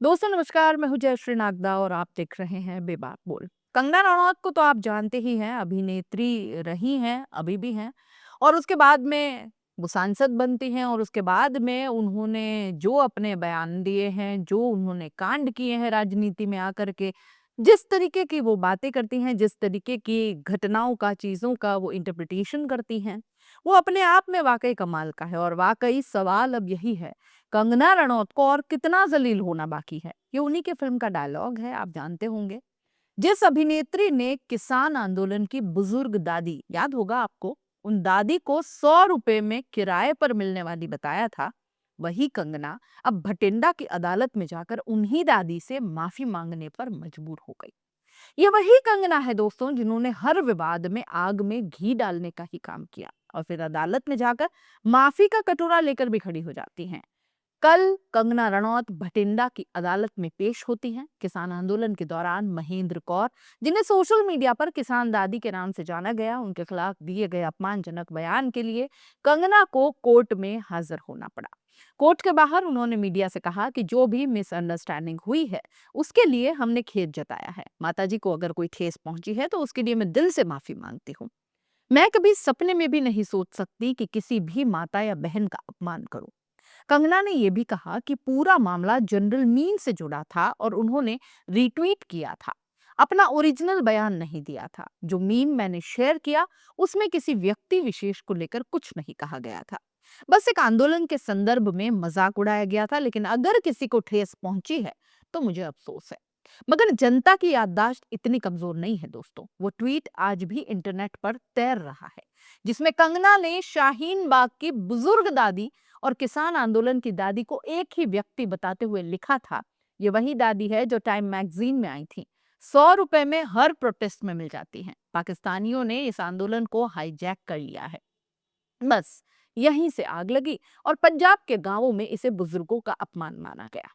दोस्तों नमस्कार, मैं हूँ जयश्री नागदा और आप देख रहे हैं बेबाक बोल। कंगना रनौत को तो आप जानते ही हैं, अभिनेत्री रही हैं, अभी भी हैं और उसके बाद में वो सांसद बनती हैं और उसके बाद में उन्होंने जो अपने बयान दिए हैं, जो उन्होंने कांड किए हैं राजनीति में आकर के, जिस तरीके की वो बातें करती हैं, जिस तरीके की घटनाओं का, चीज़ों का वो इंटरप्रिटेशन करती हैं, वो अपने आप में वाक़ई कमाल का है और वाक़ई सवाल अब यही है कंगना रनौत को और कितना ज़लील होना बाकी है। ये उन्हीं के फ़िल्म का डायलॉग है, आप जानते होंगे। जिस अभिनेत्री ने किसान आंदोलन की बुजुर्ग दादी, याद होगा आपको, उन दादी को 100 रुपए में किराए पर मिलने वाली बताया था, वही कंगना अब भटिंडा की अदालत में जाकर उन्हीं दादी से माफ़ी माँगने पर मजबूर हो गई। ये वही कंगना है दोस्तों जिन्होंने हर विवाद में आग में घी डालने का ही काम किया और फिर अदालत में जाकर माफ़ी का कटोरा लेकर भी खड़ी हो जाती हैं। कल कंगना रनौत भटिंडा की अदालत में पेश होती हैं। किसान आंदोलन के दौरान महेंद्र कौर, जिन्हें सोशल मीडिया पर किसान दादी के नाम से जाना गया, उनके खिलाफ दिए गए अपमानजनक बयान के लिए कंगना को कोर्ट में हाजिर होना पड़ा। कोर्ट के बाहर उन्होंने मीडिया से कहा कि जो भी मिसअंडरस्टैंडिंग हुई है उसके लिए हमने खेद जताया है। माताजी को अगर कोई ठेस पहुंची है तो उसके लिए मैं दिल से माफी मांगती हूँ। मैं कभी सपने में भी नहीं सोच सकती कि किसी भी माता या बहन का अपमान करूं। कंगना ने यह भी कहा कि पूरा मामला जनरल मीम से जुड़ा था और उन्होंने रीट्वीट किया था, अपना ओरिजिनल बयान नहीं दिया था। जो मीम मैंने शेयर किया उसमें किसी व्यक्ति विशेष को लेकर कुछ नहीं कहा गया था, बस एक आंदोलन के संदर्भ में मजाक उड़ाया गया था। लेकिन अगर किसी को ठेस पहुंची है तो मुझे अफसोस है। मगर जनता की याददाश्त इतनी कमजोर नहीं है दोस्तों। वो ट्वीट आज भी इंटरनेट पर तैर रहा है जिसमें कंगना ने शाहीन बाग की बुजुर्ग दादी और किसान आंदोलन की दादी को एक ही व्यक्ति बताते हुए लिखा था, ये वही दादी है जो टाइम मैगजीन में आई थी, 100 रुपए में हर प्रोटेस्ट में मिल जाती हैं। पाकिस्तानियों ने इस आंदोलन को हाईजैक कर लिया है। बस यहीं से आग लगी और पंजाब के गांवों में इसे बुजुर्गों का अपमान माना गया।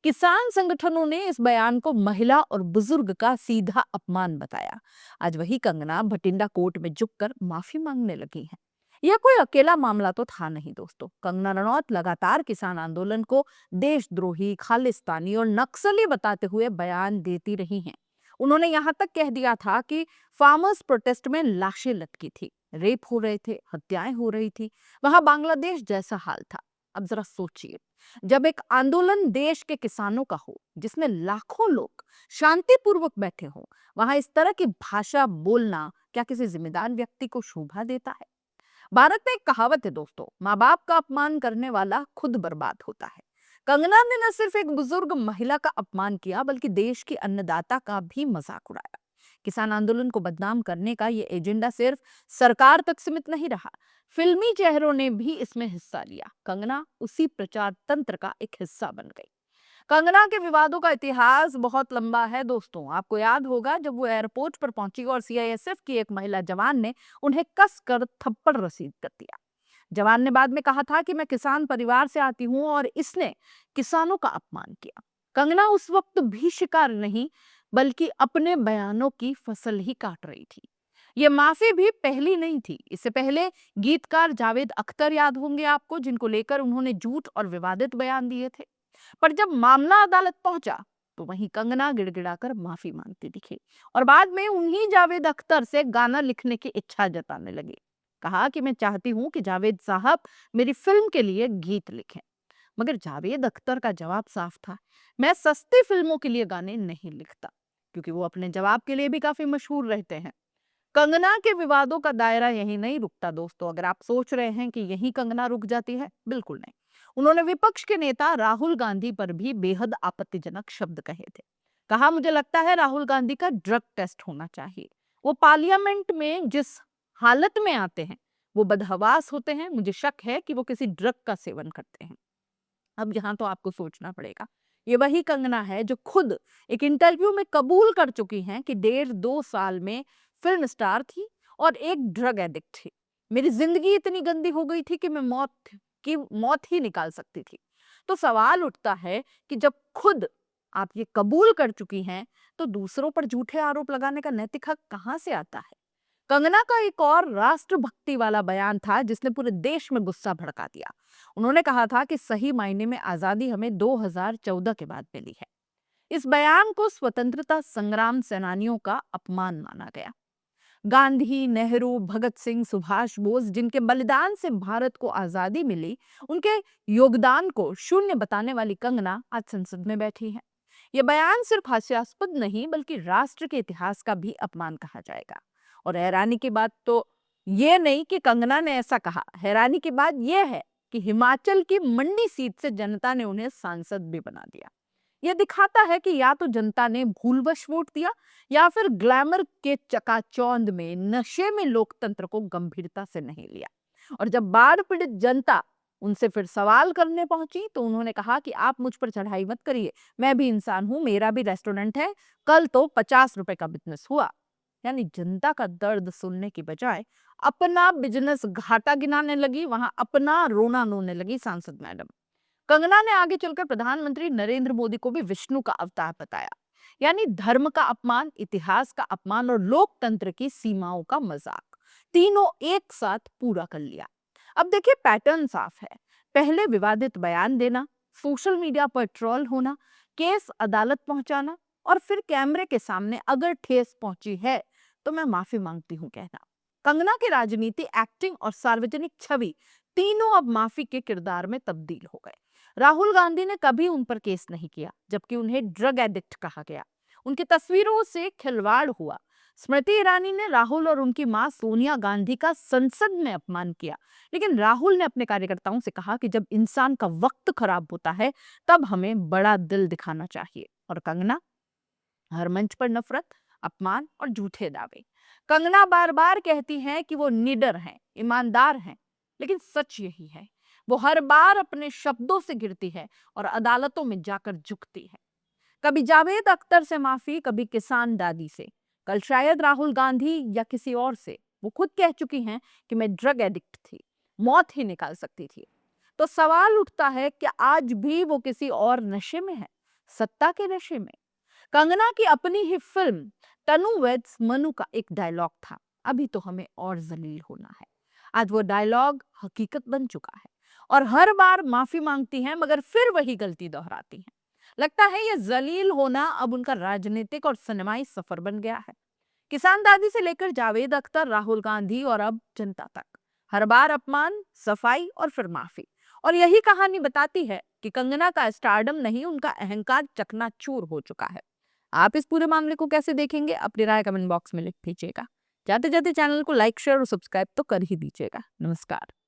किसान संगठनों ने इस बयान को महिला और बुजुर्ग का सीधा अपमान बताया। आज वही कंगना भटिंडा कोर्ट में झुककर माफी मांगने लगी है। यह कोई अकेला मामला तो था नहीं दोस्तों। कंगना रनौत लगातार किसान आंदोलन को देशद्रोही, खालिस्तानी और नक्सली बताते हुए बयान देती रही हैं। उन्होंने यहाँ तक कह दिया था कि फार्मर्स प्रोटेस्ट में लाशें लटकी थी, रेप हो रहे थे, हत्याएं हो रही थी, वहां बांग्लादेश जैसा हाल था। अब जरा सोचिए, जब एक आंदोलन देश के किसानों का हो जिसमें लाखों लोग शांतिपूर्वक बैठे हों, वहां इस तरह की भाषा बोलना क्या किसी जिम्मेदार व्यक्ति को शोभा देता है? भारत में एक कहावत है दोस्तों, माँ बाप का अपमान करने वाला खुद बर्बाद होता है। कंगना ने न सिर्फ एक बुजुर्ग महिला का अपमान किया बल्कि देश की अन्नदाता का भी मजाक उड़ाया। किसान आंदोलन को बदनाम करने का ये एजेंडा सिर्फ सरकार तक सीमित नहीं रहा, फिल्मी चेहरों ने भी इसमें हिस्सा लिया। कंगना उसी प्रचार तंत्र का एक हिस्सा बन गई। कंगना के विवादों का इतिहास बहुत लंबा है दोस्तों। आपको याद होगा जब वो एयरपोर्ट पर पहुंची और सीआईएसएफ की एक महिला जवान ने उन्हें कस कर थप्पड़ रसीद कर दिया। जवान ने बाद में कहा था कि मैं किसान परिवार से आती हूं और इसने किसानों का अपमान किया। कंगना उस वक्त भी शिकार नहीं बल्कि अपने बयानों की फसल ही काट रही थी। ये माफी भी पहली नहीं थी। इससे पहले गीतकार जावेद अख्तर याद होंगे आपको, जिनको लेकर उन्होंने झूठ और विवादित बयान दिए थे। पर जब मामला अदालत पहुंचा तो वहीं कंगना गिड़गिड़ाकर माफी मांगती दिखी और बाद में उन्हीं जावेद अख्तर से गाना लिखने की इच्छा जताने लगी। कहा कि मैं चाहती हूं कि जावेद साहब मेरी फिल्म के लिए गीत लिखें। मगर जावेद अख्तर का जवाब साफ था, मैं सस्ती फिल्मों के लिए गाने नहीं लिखता, क्योंकि वो अपने जवाब के लिए भी काफी मशहूर रहते हैं। कंगना के विवादों का दायरा यही नहीं रुकता दोस्तों। अगर आप सोच रहे हैं कि यही कंगना रुक जाती है, बिल्कुल नहीं। उन्होंने विपक्ष के नेता राहुल गांधी पर भी बेहद आपत्तिजनक शब्द कहे थे। कहा, मुझे लगता है राहुल गांधी का ड्रग टेस्ट होना चाहिए। वो पार्लियामेंट में जिस हालत में आते हैं वो बदहवास होते हैं। मुझे शक है कि वो किसी ड्रग का सेवन करते हैं। अब यहाँ तो आपको सोचना पड़ेगा। ये वही कंगना है जो खुद एक इंटरव्यू में कबूल कर चुकी हैं कि 1.5-2 साल में फिल्म स्टार थी और एक ड्रग एडिक्ट थी। मेरी जिंदगी इतनी गंदी हो गई थी कि मैं मौत ही निकाल सकती थी। तो सवाल उठता है कि जब खुद आप ये कबूल कर चुकी हैं तो दूसरों पर झूठे आरोप लगाने का नैतिक हक कहाँ से आता है? कंगना का एक और राष्ट्रभक्ति वाला बयान था जिसने पूरे देश में गुस्सा भड़का दिया। उन्होंने कहा था कि सही मायने में आजादी हमें 2014 के बाद मिली है। इस बयान को स्वतंत्रता संग्राम सेनानियों का अपमान माना गया। गांधी, नेहरू, भगत सिंह, सुभाष बोस जिनके बलिदान से भारत को आजादी मिली, उनके योगदान को शून्य बताने वाली कंगना आज संसद में बैठी है। यह बयान सिर्फ हास्यास्पद नहीं बल्कि राष्ट्र के इतिहास का भी अपमान कहा जाएगा। और हैरानी की बात तो ये नहीं कि कंगना ने ऐसा कहा, हैरानी की बात यह है कि हिमाचल की मंडी सीट से जनता ने उन्हें सांसद भी बना दिया। यह दिखाता है कि या तो जनता ने भूलवश वोट दिया या फिर ग्लैमर के चकाचौंध में, नशे में लोकतंत्र को गंभीरता से नहीं लिया। और जब बाढ़ पीड़ित जनता उनसे फिर सवाल करने पहुंची तो उन्होंने कहा कि आप मुझ पर चढ़ाई मत करिए, मैं भी इंसान हूं, मेरा भी रेस्टोरेंट है, कल तो 50 रुपए का बिजनेस हुआ। यानी जनता का दर्द सुनने की बजाय अपना बिजनेस घाटा गिनाने लगी, वहां अपना रोना रोने लगी सांसद मैडम। कंगना ने आगे चलकर प्रधानमंत्री नरेंद्र मोदी को भी विष्णु का अवतार बताया। यानी धर्म का अपमान, इतिहास का अपमान और लोकतंत्र की सीमाओं का मजाक, तीनों एक साथ पूरा कर लिया। अब देखिए पैटर्न साफ है। पहले विवादित बयान देना, सोशल मीडिया पर ट्रोल होना, केस अदालत पहुंचाना और फिर कैमरे के सामने अगर ठेस पहुंची है तो मैं माफी मांगती हूं कहना। कंगना की राजनीति, एक्टिंग और सार्वजनिक छवि तीनों अब माफी के किरदार में तब्दील हो गए। राहुल गांधी ने कभी उन पर केस नहीं किया, जबकि उन्हें ड्रग एडिक्ट कहा गया। उनकी तस्वीरों से खिलवाड़ हुआ। स्मृति ईरानी ने राहुल और उनकी मां सोनिया गांधी का संसद में अपमान किया। लेकिन राहुल ने अपने कार्यकर्ताओं से कहा कि जब इंसान का वक्त खराब होता है तब हमें बड़ा दिल दिखाना चाहिए। और कंगना, हर मंच पर नफरत, अपमान और झूठे दावे। कंगना बार बार कहती है कि वो निडर हैं, ईमानदार हैं, लेकिन सच यही है, वो हर बार अपने शब्दों से गिरती है और अदालतों में जाकर झुकती है। कभी जावेद अख्तर से माफी, कभी किसान दादी से, कल शायद राहुल गांधी या किसी और से। वो खुद कह चुकी हैं कि मैं ड्रग एडिक्ट थी, मौत ही निकाल सकती थी। तो सवाल उठता है कि आज भी वो किसी और नशे में है, सत्ता के नशे में। कंगना की अपनी ही फिल्म तनु वेड्स मनु का एक डायलॉग था, अभी तो हमें और जलील होना है। आज वो डायलॉग हकीकत बन चुका है और हर बार माफी मांगती हैं मगर फिर वही गलती दोहराती हैं। लगता है ये जलील होना अब उनका राजनीतिक और सिनेमाई सफर बन गया है। किसान दादी से लेकर जावेद अख्तर, राहुल गांधी और अब जनता तक, हर बार अपमान, सफाई और फिर माफी। और यही कहानी बताती है कि कंगना का स्टारडम नहीं, उनका अहंकार चकनाचूर हो चुका है। आप इस पूरे मामले को कैसे देखेंगे? अपनी राय कमेंट बॉक्स में लिख दीजिएगा। जाते जाते चैनल को लाइक, शेयर और सब्सक्राइब तो कर ही दीजिएगा। नमस्कार।